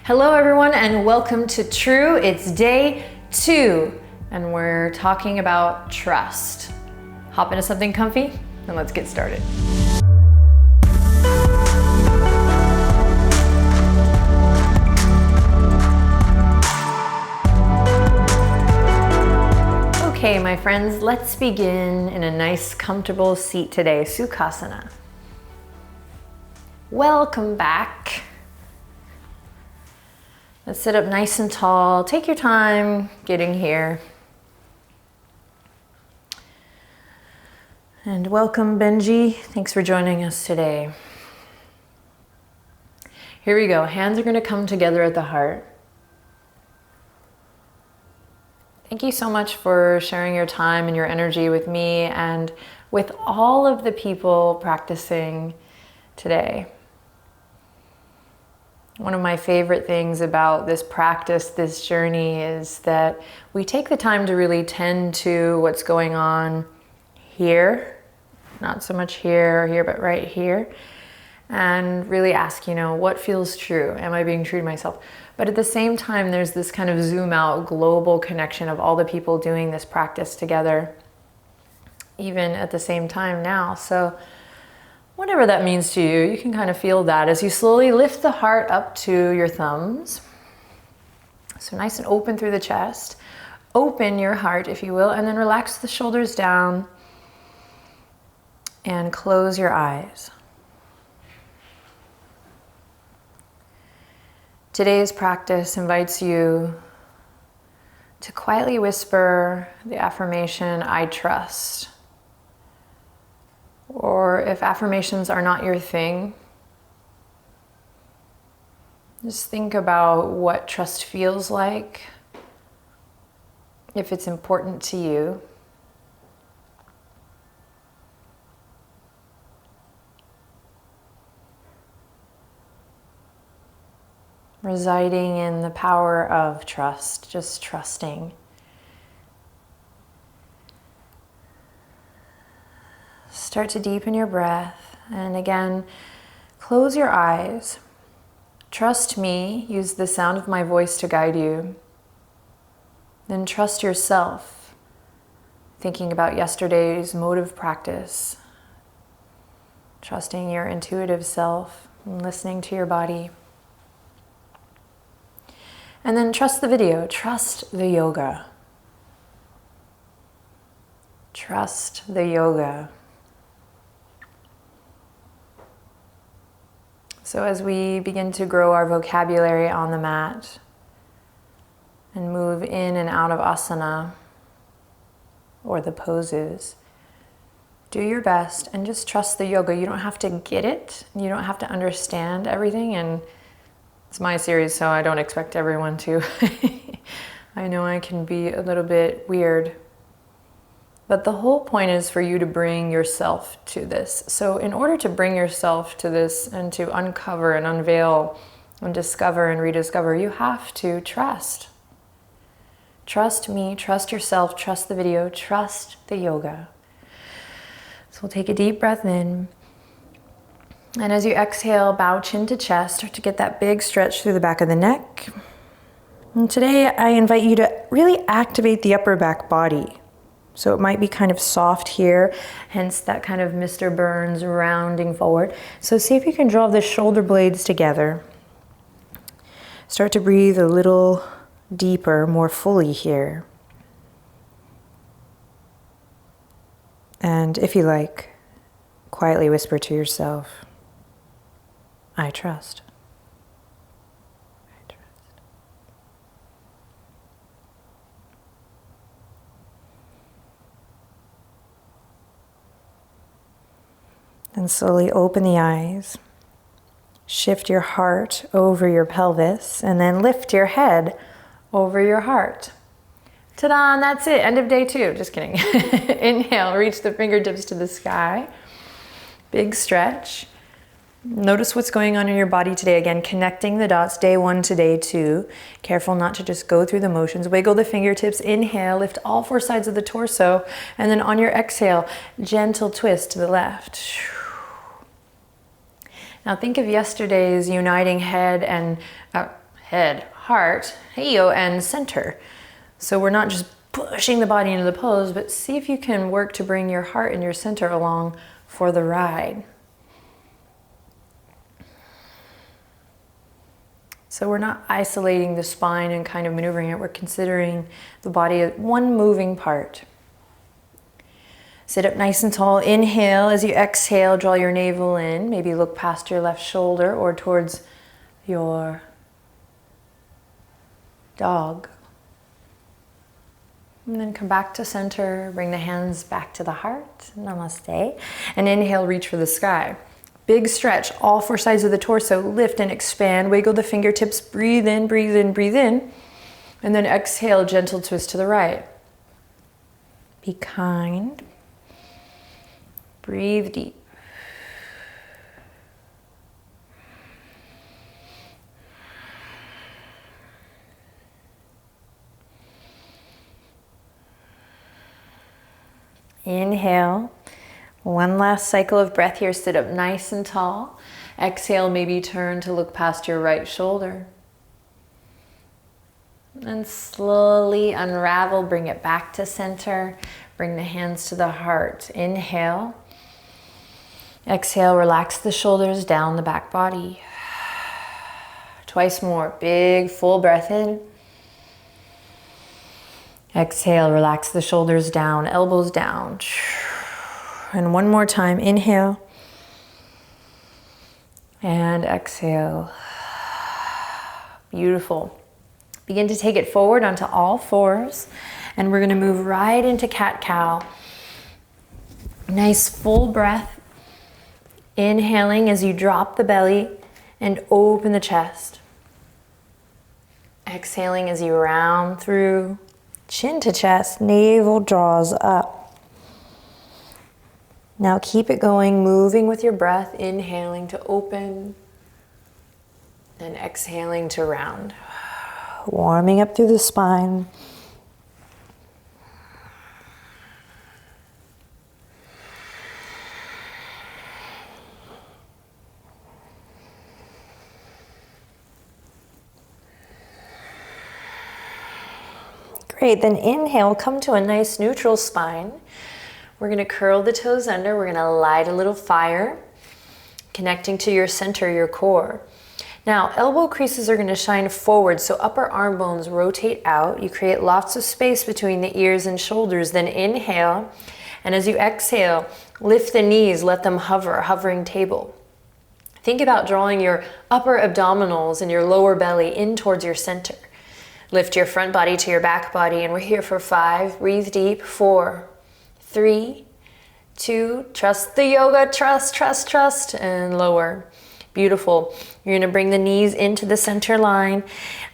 Hello everyone and welcome to True. It's day 2 and we're talking about trust. Hop into something comfy and let's get started. Okay, my friends, let's begin in a nice comfortable seat today, Sukhasana. Welcome back. Let's sit up nice and tall. Take your time getting here. And welcome, Benji. Thanks for joining us today. Here we go. Hands are going to come together at the heart. Thank you so much for sharing your time and your energy with me and with all of the people practicing today. One of my favorite things about this practice, this journey, is that we take the time to really tend to what's going on here, not so much here or here, but right here, and really ask, what feels true? Am I being true to myself? But at the same time, there's this kind of zoom out global connection of all the people doing this practice together, even at the same time now. So whatever that means to you, you can kind of feel that as you slowly lift the heart up to your thumbs. So nice and open through the chest. Open your heart, if you will, and then relax the shoulders down and close your eyes. Today's practice invites you to quietly whisper the affirmation, I trust. Or if affirmations are not your thing, just think about what trust feels like, if it's important to you. Residing in the power of trust, just trusting. Start to deepen your breath, and again, close your eyes. Trust me, use the sound of my voice to guide you. Then trust yourself, thinking about yesterday's motive practice. Trusting your intuitive self and listening to your body. And then trust the video, trust the yoga. Trust the yoga. So as we begin to grow our vocabulary on the mat and move in and out of asana or the poses, do your best and just trust the yoga. You don't have to get it. You don't have to understand everything. And it's my series, so I don't expect everyone to. I know I can be a little bit weird. But the whole point is for you to bring yourself to this. So in order to bring yourself to this and to uncover and unveil and discover and rediscover, you have to trust. Trust me, trust yourself, trust the video, trust the yoga. So we'll take a deep breath in. And as you exhale, bow chin to chest, start to get that big stretch through the back of the neck. And today I invite you to really activate the upper back body. So it might be kind of soft here, hence that kind of Mr. Burns rounding forward. So see if you can draw the shoulder blades together. Start to breathe a little deeper, more fully here. And if you like, quietly whisper to yourself, I trust. And slowly open the eyes. Shift your heart over your pelvis and then lift your head over your heart. Ta-da, and that's it. End of day 2. Just kidding. Inhale, reach the fingertips to the sky. Big stretch. Notice what's going on in your body today. Again, connecting the dots, day 1 to day 2. Careful not to just go through the motions. Wiggle the fingertips. Inhale, lift all 4 sides of the torso. And then on your exhale, gentle twist to the left. Now think of yesterday's uniting head and head, heart, heyo, and center. So we're not just pushing the body into the pose, but see if you can work to bring your heart and your center along for the ride. So we're not isolating the spine and kind of maneuvering it. We're considering the body as one moving part. Sit up nice and tall. Inhale. As you exhale, draw your navel in. Maybe look past your left shoulder or towards your dog. And then come back to center. Bring the hands back to the heart. Namaste. And inhale, reach for the sky. Big stretch, all four sides of the torso. Lift and expand. Wiggle the fingertips. Breathe in, breathe in, breathe in. And then exhale, gentle twist to the right. Be kind. Breathe deep. Inhale. One last cycle of breath here. Sit up nice and tall. Exhale, maybe turn to look past your right shoulder. And slowly unravel, bring it back to center. Bring the hands to the heart. Inhale. Exhale, relax the shoulders, down the back body. Twice more. Big, full breath in. Exhale, relax the shoulders down, elbows down. And one more time, inhale. And exhale. Beautiful. Begin to take it forward onto all fours. And we're gonna move right into cat-cow. Nice full breath. Inhaling as you drop the belly and open the chest. Exhaling as you round through, chin to chest, navel draws up. Now keep it going, moving with your breath, inhaling to open and exhaling to round. Warming up through the spine. Great, then inhale, come to a nice neutral spine. We're gonna curl the toes under, we're gonna light a little fire, connecting to your center, your core. Now, elbow creases are gonna shine forward, so upper arm bones rotate out. You create lots of space between the ears and shoulders, then inhale, and as you exhale, lift the knees, let them hover, hovering table. Think about drawing your upper abdominals and your lower belly in towards your center. Lift your front body to your back body, and we're here for 5. Breathe deep. 4, 3, 2. Trust the yoga. Trust, trust, trust. And lower. Beautiful. You're gonna bring the knees into the center line.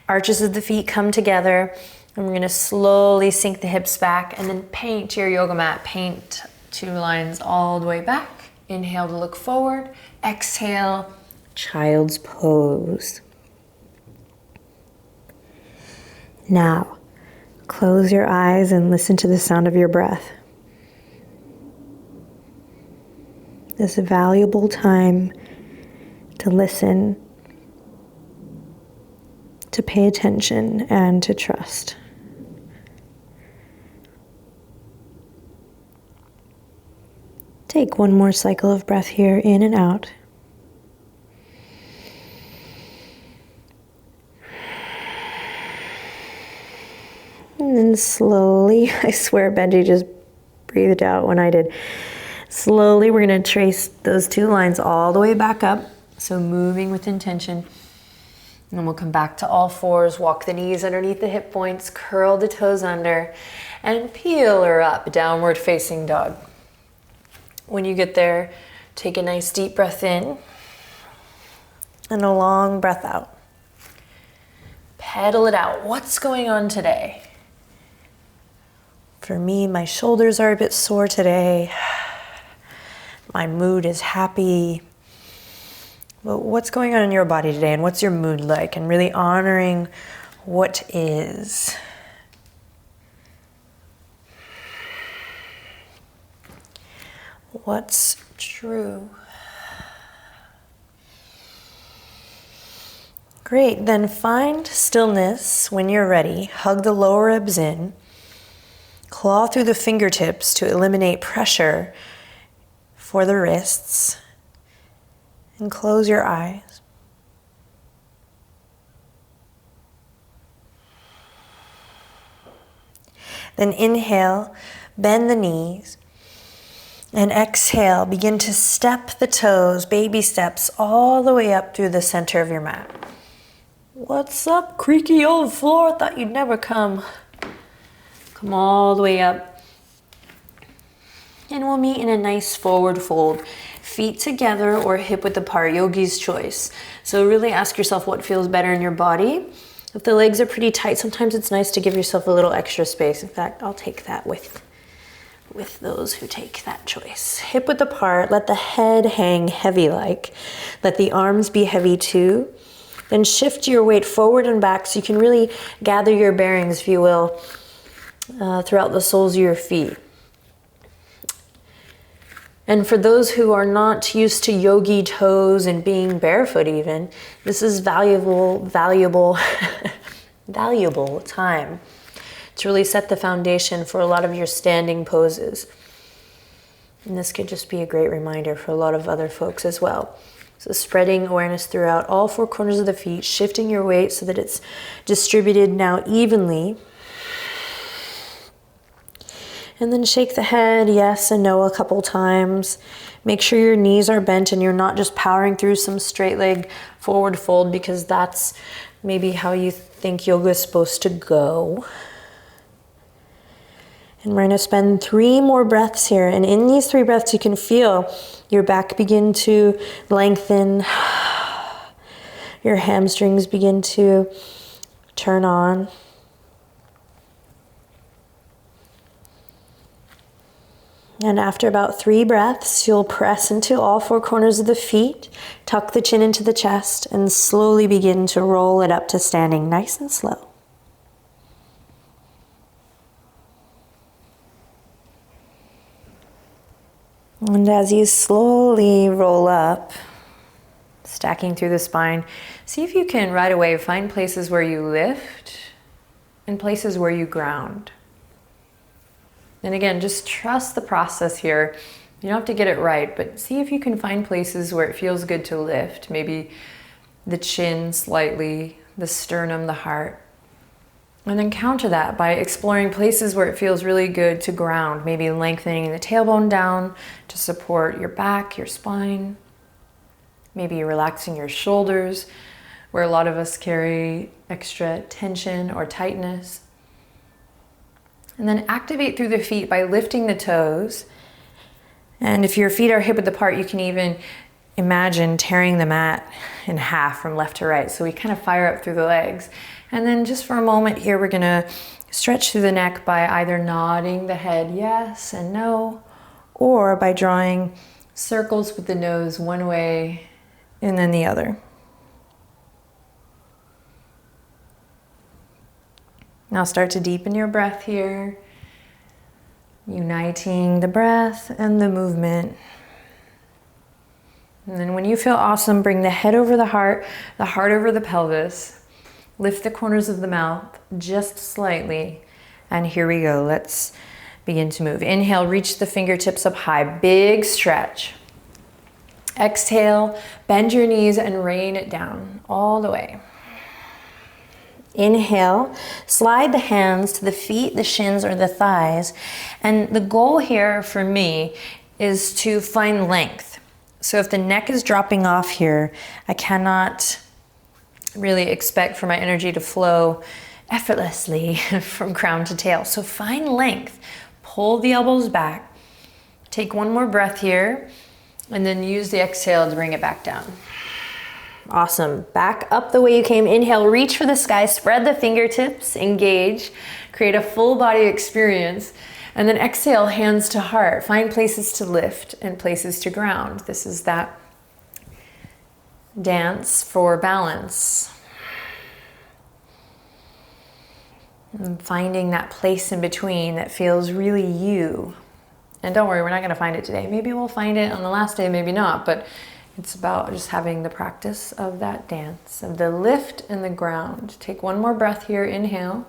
Arches of the feet come together. And we're gonna slowly sink the hips back and then paint your yoga mat. Paint 2 lines all the way back. Inhale to look forward. Exhale, child's pose. Now, close your eyes and listen to the sound of your breath. This valuable time to listen, to pay attention, and to trust. Take one more cycle of breath here, in and out. And then slowly, I swear Benji just breathed out when I did. Slowly, we're gonna trace those 2 lines all the way back up. So moving with intention. And then we'll come back to all fours, walk the knees underneath the hip points, curl the toes under, and peel her up, downward facing dog. When you get there, take a nice deep breath in and a long breath out. Pedal it out. What's going on today? For me, my shoulders are a bit sore today. My mood is happy. But what's going on in your body today, and what's your mood like? And really honoring what is. What's true? Great, then find stillness when you're ready. Hug the lower ribs in. Claw through the fingertips to eliminate pressure for the wrists. And close your eyes. Then inhale, bend the knees. And exhale, begin to step the toes, baby steps, all the way up through the center of your mat. What's up, creaky old floor? Thought you'd never come. Come all the way up. And we'll meet in a nice forward fold. Feet together or hip width apart, yogi's choice. So really ask yourself what feels better in your body. If the legs are pretty tight, sometimes it's nice to give yourself a little extra space. In fact, I'll take that with those who take that choice. Hip width apart, let the head hang heavy like. Let the arms be heavy too. Then shift your weight forward and back so you can really gather your bearings, if you will, throughout the soles of your feet. And for those who are not used to yogi toes and being barefoot even, this is valuable time to really set the foundation for a lot of your standing poses. And this could just be a great reminder for a lot of other folks as well. So spreading awareness throughout all four corners of the feet, shifting your weight so that it's distributed now evenly. And then shake the head yes and no a couple times. Make sure your knees are bent and you're not just powering through some straight leg forward fold because that's maybe how you think yoga is supposed to go. And we're going to spend 3 more breaths here. And in these 3 breaths, you can feel your back begin to lengthen. Your hamstrings begin to turn on. And after about 3 breaths, you'll press into all 4 corners of the feet, tuck the chin into the chest, and slowly begin to roll it up to standing nice and slow. And as you slowly roll up, stacking through the spine, see if you can right away find places where you lift and places where you ground. And again, just trust the process here. You don't have to get it right, but see if you can find places where it feels good to lift. Maybe the chin slightly, the sternum, the heart. And then counter that by exploring places where it feels really good to ground. Maybe lengthening the tailbone down to support your back, your spine. Maybe relaxing your shoulders, where a lot of us carry extra tension or tightness. And then activate through the feet by lifting the toes. And if your feet are hip width apart, you can even imagine tearing the mat in half from left to right. So we kind of fire up through the legs. And then just for a moment here, we're gonna stretch through the neck by either nodding the head yes and no, or by drawing circles with the nose one way and then the other. Now start to deepen your breath here, uniting the breath and the movement. And then when you feel awesome, bring the head over the heart over the pelvis. Lift the corners of the mouth just slightly. And here we go. Let's begin to move. Inhale, reach the fingertips up high. Big stretch. Exhale, bend your knees and rain it down all the way. Inhale, slide the hands to the feet, the shins, or the thighs. And the goal here for me is to find length. So if the neck is dropping off here, I cannot really expect for my energy to flow effortlessly from crown to tail. So find length, pull the elbows back, take one more breath here, and then use the exhale to bring it back down. Awesome. Back up the way you came. Inhale, reach for the sky, spread the fingertips, engage, create a full body experience. And then exhale, hands to heart. Find places to lift and places to ground. This is that dance for balance. And finding that place in between that feels really you. And don't worry, we're not going to find it today. Maybe we'll find it on the last day, maybe not. But It's about just having the practice of that dance, of the lift and the ground. Take one more breath here, inhale.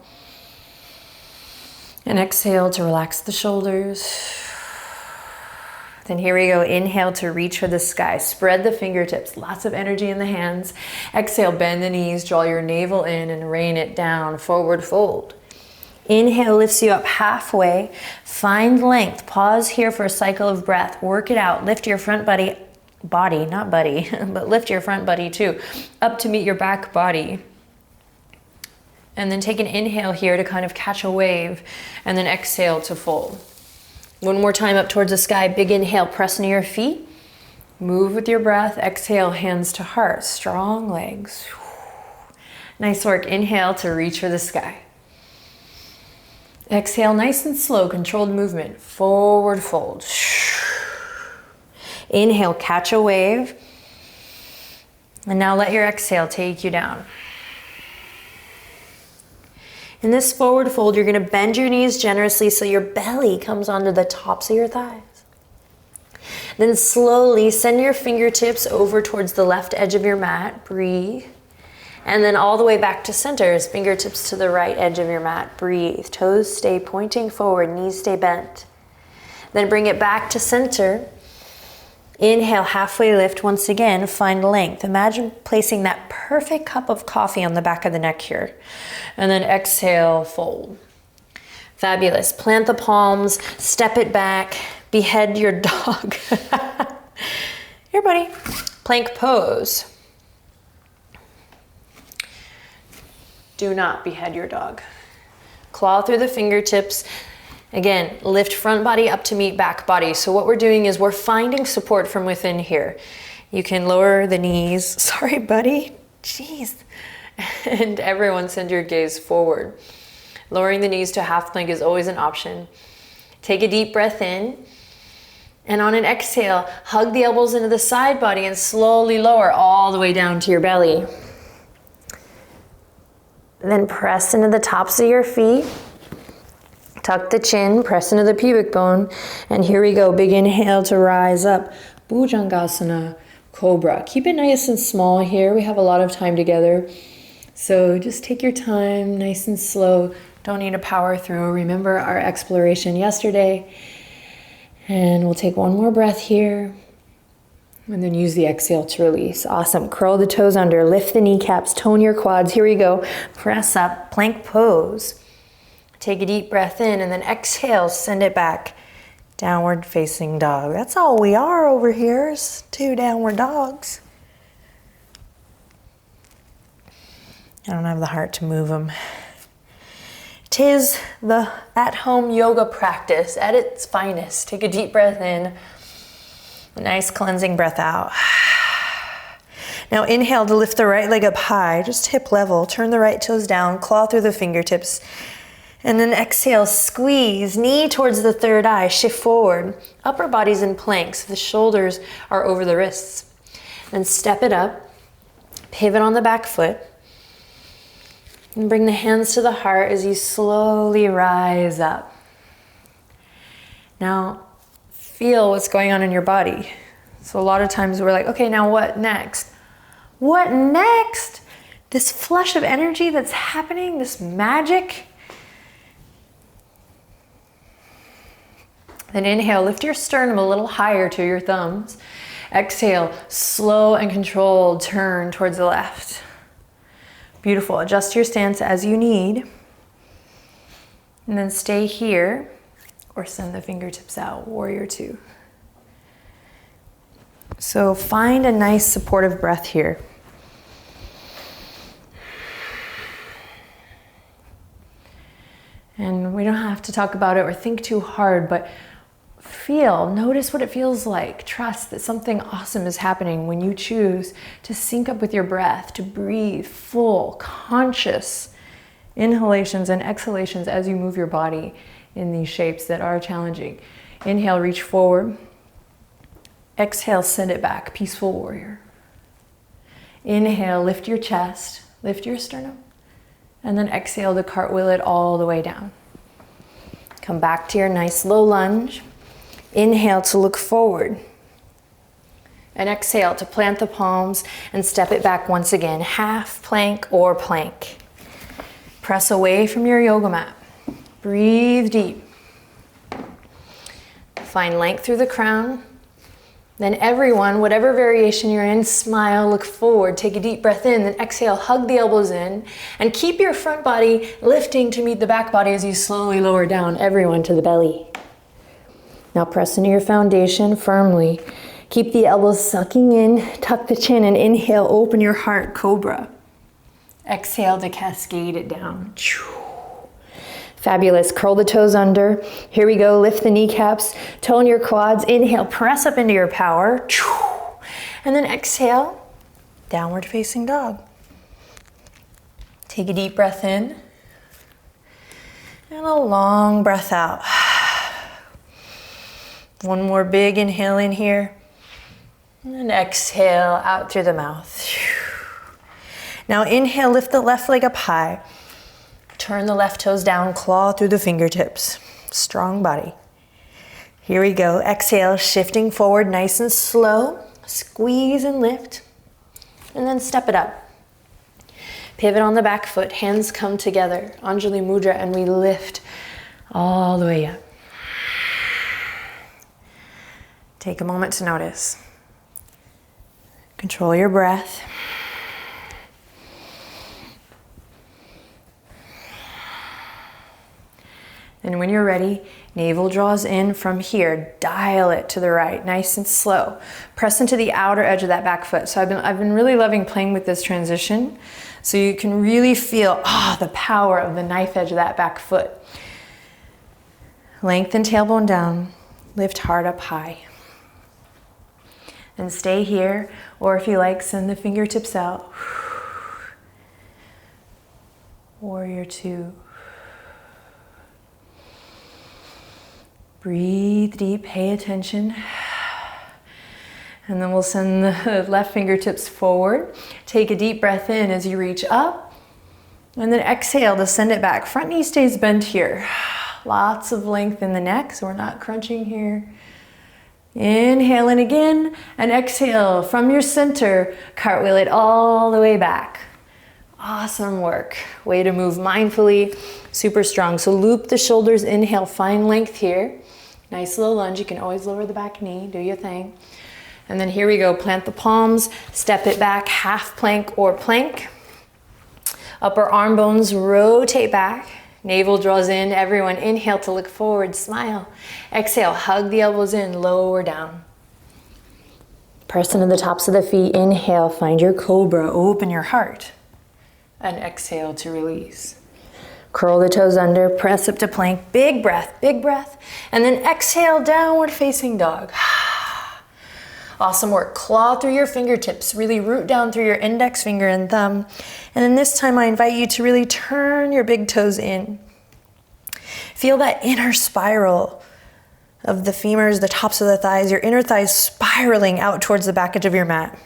And exhale to relax the shoulders. Then here we go, inhale to reach for the sky. Spread the fingertips, lots of energy in the hands. Exhale, bend the knees, draw your navel in and rain it down, forward fold. Inhale lifts you up halfway. Find length, pause here for a cycle of breath. Work it out, lift your front body, not buddy, but lift your front body too, up to meet your back body. And then take an inhale here to kind of catch a wave, and then exhale to fold. One more time up towards the sky, big inhale, press into your feet. Move with your breath, exhale, hands to heart, strong legs. Nice work, inhale to reach for the sky. Exhale, nice and slow, controlled movement, forward fold. Inhale, catch a wave. And now let your exhale take you down. In this forward fold, you're gonna bend your knees generously so your belly comes onto the tops of your thighs. Then slowly send your fingertips over towards the left edge of your mat, breathe. And then all the way back to center, fingertips to the right edge of your mat, breathe. Toes stay pointing forward, knees stay bent. Then bring it back to center. Inhale, halfway lift once again, find length. Imagine placing that perfect cup of coffee on the back of the neck here. And then exhale, fold. Fabulous. Plant the palms, step it back, behead your dog. Here, buddy. Plank pose. Do not behead your dog. Claw through the fingertips. Again, lift front body up to meet back body. So what we're doing is we're finding support from within here. You can lower the knees. Sorry, buddy. Jeez. And everyone send your gaze forward. Lowering the knees to half plank is always an option. Take a deep breath in. And on an exhale, hug the elbows into the side body and slowly lower all the way down to your belly. Then press into the tops of your feet. Tuck the chin, press into the pubic bone, and here we go. Big inhale to rise up. Bhujangasana, Cobra. Keep it nice and small here. We have a lot of time together. So just take your time, nice and slow. Don't need to power through. Remember our exploration yesterday. And we'll take one more breath here. And then use the exhale to release. Awesome. Curl the toes under, lift the kneecaps, tone your quads. Here we go. Press up, plank pose. Take a deep breath in and then exhale, send it back. Downward facing dog. That's all we are over here is 2 downward dogs. I don't have the heart to move them. Tis the at-home yoga practice at its finest. Take a deep breath in. A nice cleansing breath out. Now inhale to lift the right leg up high, just hip level. Turn the right toes down, claw through the fingertips. And then exhale, squeeze, knee towards the third eye, shift forward. Upper body's in plank, so the shoulders are over the wrists. Then step it up, pivot on the back foot. And bring the hands to the heart as you slowly rise up. Now, feel what's going on in your body. So a lot of times we're like, okay, now what next? What next? This flush of energy that's happening, this magic. Then inhale, lift your sternum a little higher to your thumbs. Exhale, slow and controlled, turn towards the left. Beautiful, adjust your stance as you need. And then stay here or send the fingertips out, warrior 2. So find a nice supportive breath here. And we don't have to talk about it or think too hard, but feel, notice what it feels like. Trust that something awesome is happening when you choose to sync up with your breath, to breathe full, conscious inhalations and exhalations as you move your body in these shapes that are challenging. Inhale, reach forward. Exhale, send it back, peaceful warrior. Inhale, lift your chest, lift your sternum. And then exhale to cartwheel it all the way down. Come back to your nice low lunge. Inhale to look forward. And exhale to plant the palms and step it back once again. Half plank or plank. Press away from your yoga mat. Breathe deep. Find length through the crown. Then everyone, whatever variation you're in, smile, look forward, take a deep breath in, then exhale, hug the elbows in, and keep your front body lifting to meet the back body as you slowly lower down, everyone to the belly. Now press into your foundation firmly. Keep the elbows sucking in, tuck the chin, and inhale, open your heart, cobra. Exhale to cascade it down. Fabulous. Curl the toes under. Here we go. Lift the kneecaps. Tone your quads. Inhale. Press up into your power. And then exhale. Downward facing dog. Take a deep breath in. And a long breath out. One more big inhale in here. And exhale out through the mouth. Now inhale. Lift the left leg up high. Turn the left toes down, claw through the fingertips. Strong body. Here we go. Exhale, shifting forward nice and slow. Squeeze and lift. And then step it up. Pivot on the back foot. Hands come together. Anjali Mudra, and we lift all the way up. Take a moment to notice. Control your breath. And when you're ready, navel draws in from here. Dial it to the right, nice and slow. Press into the outer edge of that back foot. So I've been really loving playing with this transition. So you can really feel the power of the knife edge of that back foot. Lengthen tailbone down. Lift heart up high. And stay here, or if you like, send the fingertips out. Warrior two. Breathe deep, pay attention. And then we'll send the left fingertips forward. Take a deep breath in as you reach up. And then exhale to send it back. Front knee stays bent here. Lots of length in the neck, so we're not crunching here. Inhale in again, and exhale from your center. Cartwheel it all the way back. Awesome work. Way to move mindfully, super strong. So loop the shoulders, inhale, find length here. Nice little lunge. You can always lower the back knee, do your thing. And then here we go, plant the palms, step it back, half plank or plank. Upper arm bones rotate back. Navel draws in, everyone inhale to look forward, smile. Exhale, hug the elbows in, lower down. Press into the tops of the feet, inhale, find your cobra, open your heart. And exhale to release. Curl the toes under, press up to plank, big breath, and then exhale, downward facing dog. Awesome work. Claw through your fingertips, really root down through your index finger and thumb. And then this time I invite you to really turn your big toes in. Feel that inner spiral of the femurs, the tops of the thighs, your inner thighs spiraling out towards the back edge of your mat.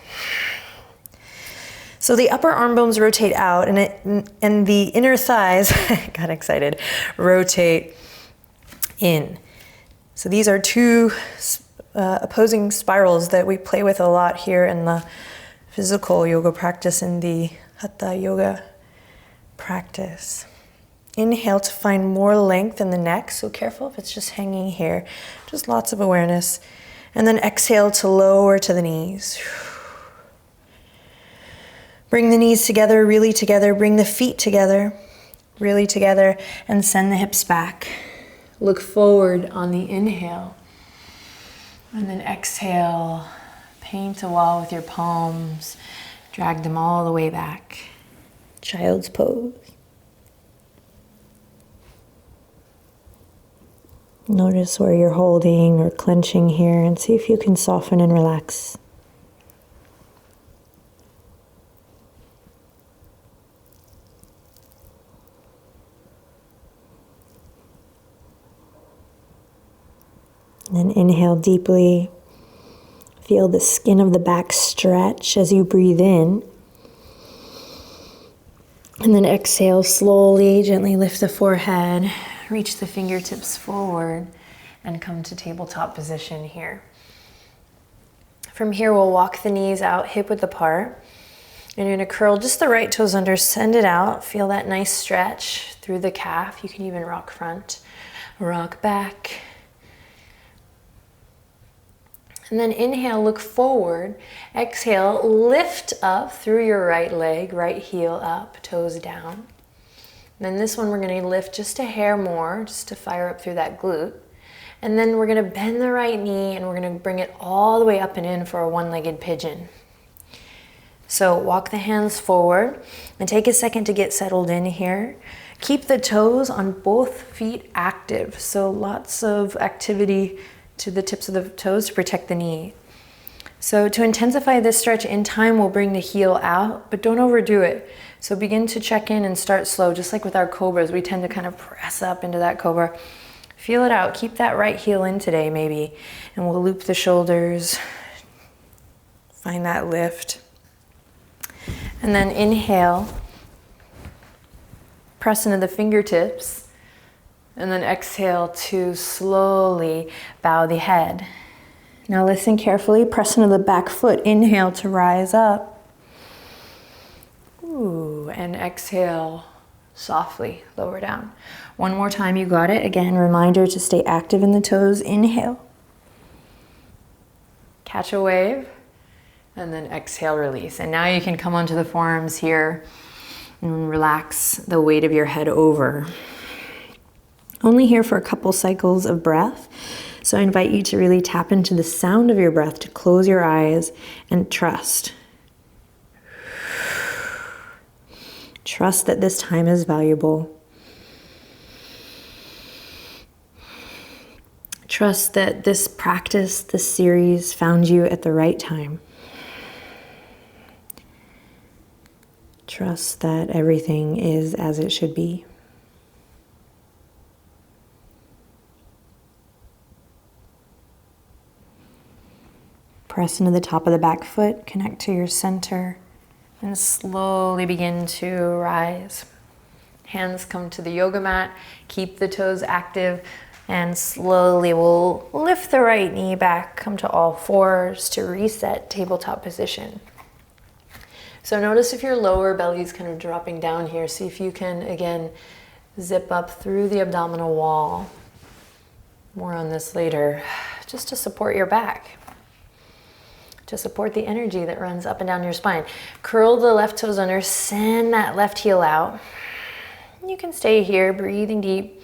So the upper arm bones rotate out and the inner thighs, got excited, rotate in. So these are two opposing spirals that we play with a lot here in the physical yoga practice, in the Hatha yoga practice. Inhale to find more length in the neck, so careful if it's just hanging here. Just lots of awareness. And then exhale to lower to the knees. Bring the knees together, really together. Bring the feet together, really together. And send the hips back. Look forward on the inhale. And then exhale, paint a wall with your palms. Drag them all the way back. Child's pose. Notice where you're holding or clenching here and see if you can soften and relax. And then inhale deeply. Feel the skin of the back stretch as you breathe in. And then exhale slowly, gently lift the forehead, reach the fingertips forward, and come to tabletop position here. From here, we'll walk the knees out, hip width apart. And you're gonna curl just the right toes under, send it out. Feel that nice stretch through the calf. You can even rock front, rock back. And then inhale, look forward. Exhale, lift up through your right leg, right heel up, toes down. Then this one we're gonna lift just a hair more, just to fire up through that glute. And then we're gonna bend the right knee and we're gonna bring it all the way up and in for a one-legged pigeon. So walk the hands forward and take a second to get settled in here. Keep the toes on both feet active. So lots of activity to the tips of the toes to protect the knee. So to intensify this stretch in time, we'll bring the heel out, but don't overdo it. So begin to check in and start slow, just like with our cobras. We tend to kind of press up into that cobra. Feel it out. Keep that right heel in today, maybe. And we'll loop the shoulders. Find that lift. And then inhale. Press into the fingertips. And then exhale to slowly bow the head. Now listen carefully. Press into the back foot. Inhale to rise up. Ooh, and exhale softly, lower down. One more time, you got it. Again, reminder to stay active in the toes. Inhale. Catch a wave. And then exhale, release. And now you can come onto the forearms here and relax the weight of your head over. Only here for a couple cycles of breath. So I invite you to really tap into the sound of your breath, to close your eyes and trust. Trust that this time is valuable. Trust that this practice, this series found you at the right time. Trust that everything is as it should be. Press into the top of the back foot, connect to your center, and slowly begin to rise. Hands come to the yoga mat, keep the toes active, and slowly we'll lift the right knee back, come to all fours to reset tabletop position. So notice if your lower belly is kind of dropping down here. See if you can, again, zip up through the abdominal wall. More on this later, just to support your back, to support the energy that runs up and down your spine. Curl the left toes under, send that left heel out. You can stay here, breathing deep,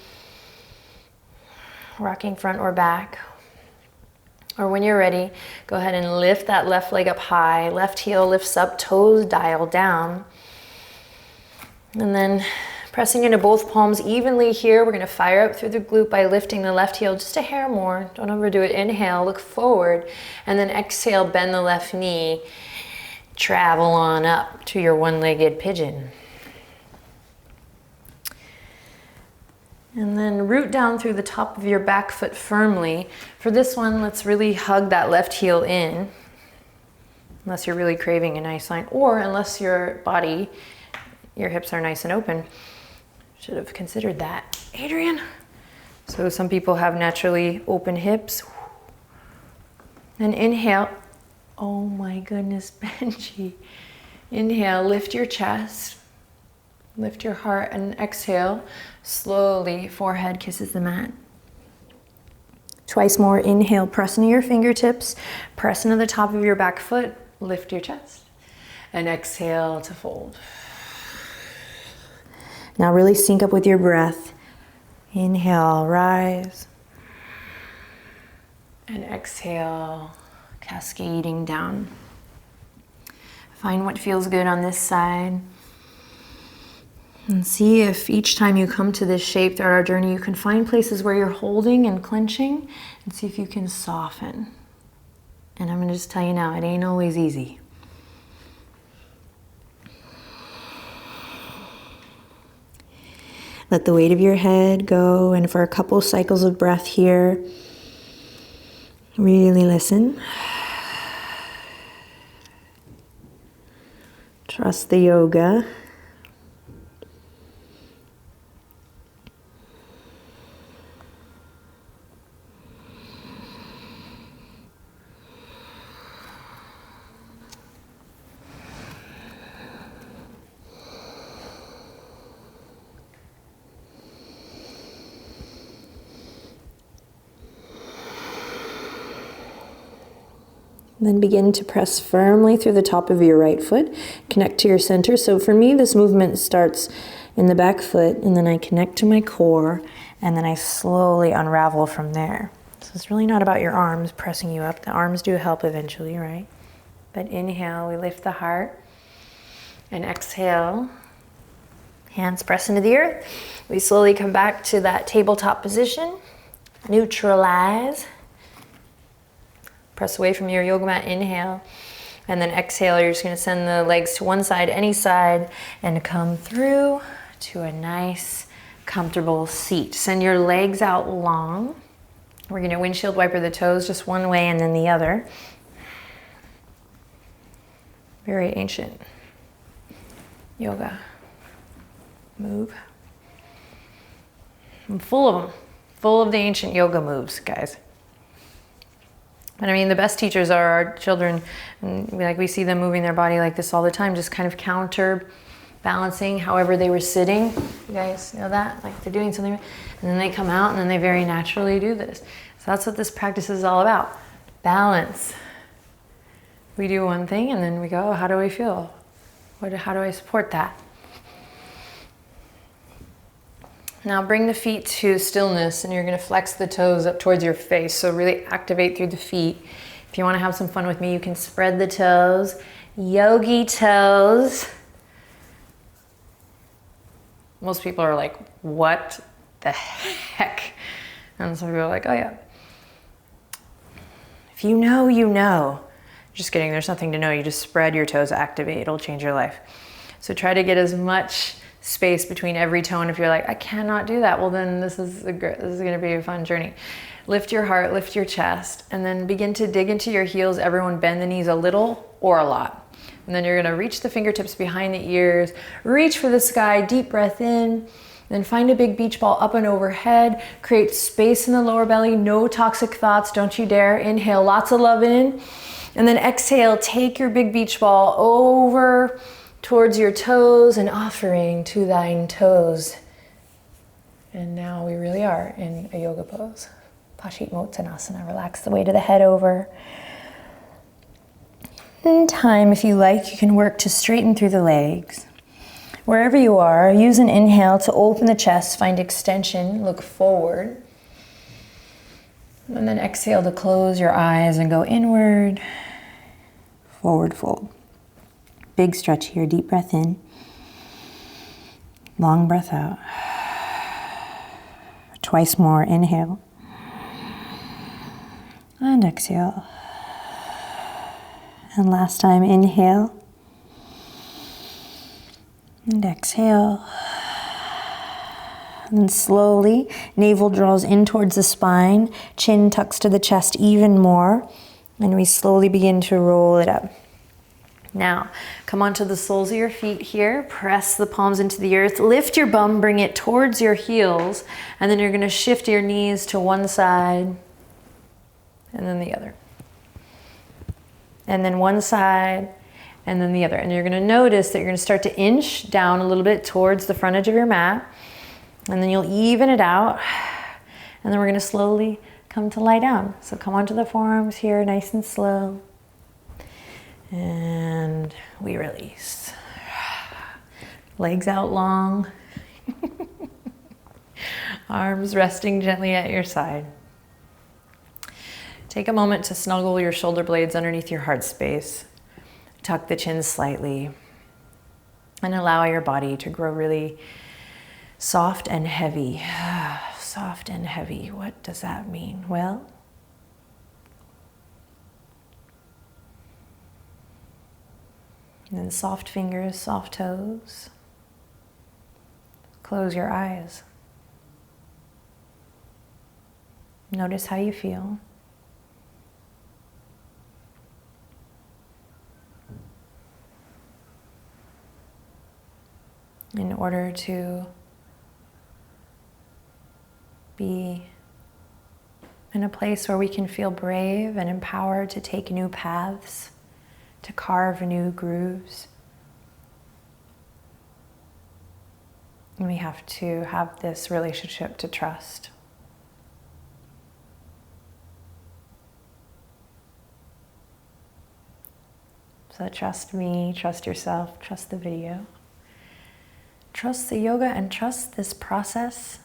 rocking front or back. Or when you're ready, go ahead and lift that left leg up high. Left heel lifts up, toes dial down. And then pressing into both palms evenly here. We're gonna fire up through the glute by lifting the left heel just a hair more. Don't overdo it. Inhale, look forward. And then exhale, bend the left knee. Travel on up to your one-legged pigeon. And then root down through the top of your back foot firmly. For this one, let's really hug that left heel in. Unless you're really craving a nice line, or unless your body, your hips are nice and open. Should have considered that. Adriene. So some people have naturally open hips. And inhale. Oh my goodness, Benji. Inhale, lift your chest. Lift your heart and exhale. Slowly, forehead kisses the mat. Twice more, inhale, press into your fingertips. Press into the top of your back foot. Lift your chest. And exhale to fold. Now really sync up with your breath. Inhale, rise. And exhale, cascading down. Find what feels good on this side. And see if each time you come to this shape throughout our journey, you can find places where you're holding and clenching, and see if you can soften. And I'm gonna just tell you now, it ain't always easy. Let the weight of your head go, and for a couple cycles of breath here, really listen. Trust the yoga. And then begin to press firmly through the top of your right foot. Connect to your center. So for me, this movement starts in the back foot, and then I connect to my core, and then I slowly unravel from there. So it's really not about your arms pressing you up. The arms do help eventually, right? But inhale, we lift the heart. And exhale, hands press into the earth. We slowly come back to that tabletop position. Neutralize. Press away from your yoga mat, inhale. And then exhale, you're just gonna send the legs to one side, any side, and come through to a nice, comfortable seat. Send your legs out long. We're gonna windshield wiper the toes just one way and then the other. Very ancient yoga move. I'm full of them. Full of the ancient yoga moves, guys. And I mean, the best teachers are our children. And we see them moving their body like this all the time, just kind of counterbalancing however they were sitting. You guys know that? Like they're doing something, and then they come out and then they very naturally do this. So that's what this practice is all about. Balance. We do one thing and then we go, oh, how do I feel? How do I support that? Now bring the feet to stillness, and you're gonna flex the toes up towards your face. So really activate through the feet. If you wanna have some fun with me, you can spread the toes. Yogi toes. Most people are like, what the heck? And some people are like, oh yeah. If you know, you know. Just kidding, there's nothing to know. You just spread your toes, activate, it'll change your life. So try to get as much space between every toe, and if you're like, I cannot do that, well then this is gonna be a fun journey. Lift your heart, lift your chest, and then begin to dig into your heels. Everyone bend the knees a little or a lot. And then you're gonna reach the fingertips behind the ears, reach for the sky, deep breath in, then find a big beach ball up and overhead, create space in the lower belly, no toxic thoughts, don't you dare. Inhale, lots of love in, and then exhale, take your big beach ball over towards your toes and offering to thine toes. And now we really are in a yoga pose. Paschimottanasana. Relax the weight of the head over. In time, if you like, you can work to straighten through the legs. Wherever you are, use an inhale to open the chest, find extension, look forward. And then exhale to close your eyes and go inward, forward fold. Big stretch here, deep breath in, long breath out. Twice more, inhale. And exhale. And last time, inhale. And exhale. And then slowly, navel draws in towards the spine, chin tucks to the chest even more, and we slowly begin to roll it up. Now, come onto the soles of your feet here, press the palms into the earth, lift your bum, bring it towards your heels, and then you're gonna shift your knees to one side, and then the other. And then one side, and then the other. And you're gonna notice that you're gonna start to inch down a little bit towards the front edge of your mat, and then you'll even it out, and then we're gonna slowly come to lie down. So come onto the forearms here, nice and slow. And we release. Legs out long. Arms resting gently at your side. Take a moment to snuggle your shoulder blades underneath your heart space. Tuck the chin slightly. And allow your body to grow really soft and heavy. Soft and heavy. What does that mean? Well, and then soft fingers, soft toes. Close your eyes. Notice how you feel. In order to be in a place where we can feel brave and empowered to take new paths, to carve new grooves. And we have to have this relationship to trust. So trust me, trust yourself, trust the video. Trust the yoga and trust this process.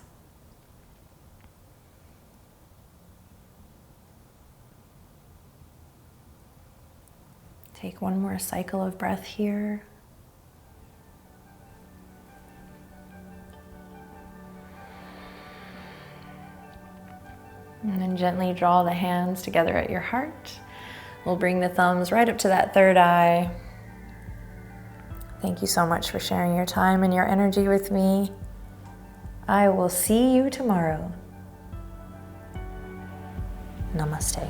Take one more cycle of breath here. And then gently draw the hands together at your heart. We'll bring the thumbs right up to that third eye. Thank you so much for sharing your time and your energy with me. I will see you tomorrow. Namaste.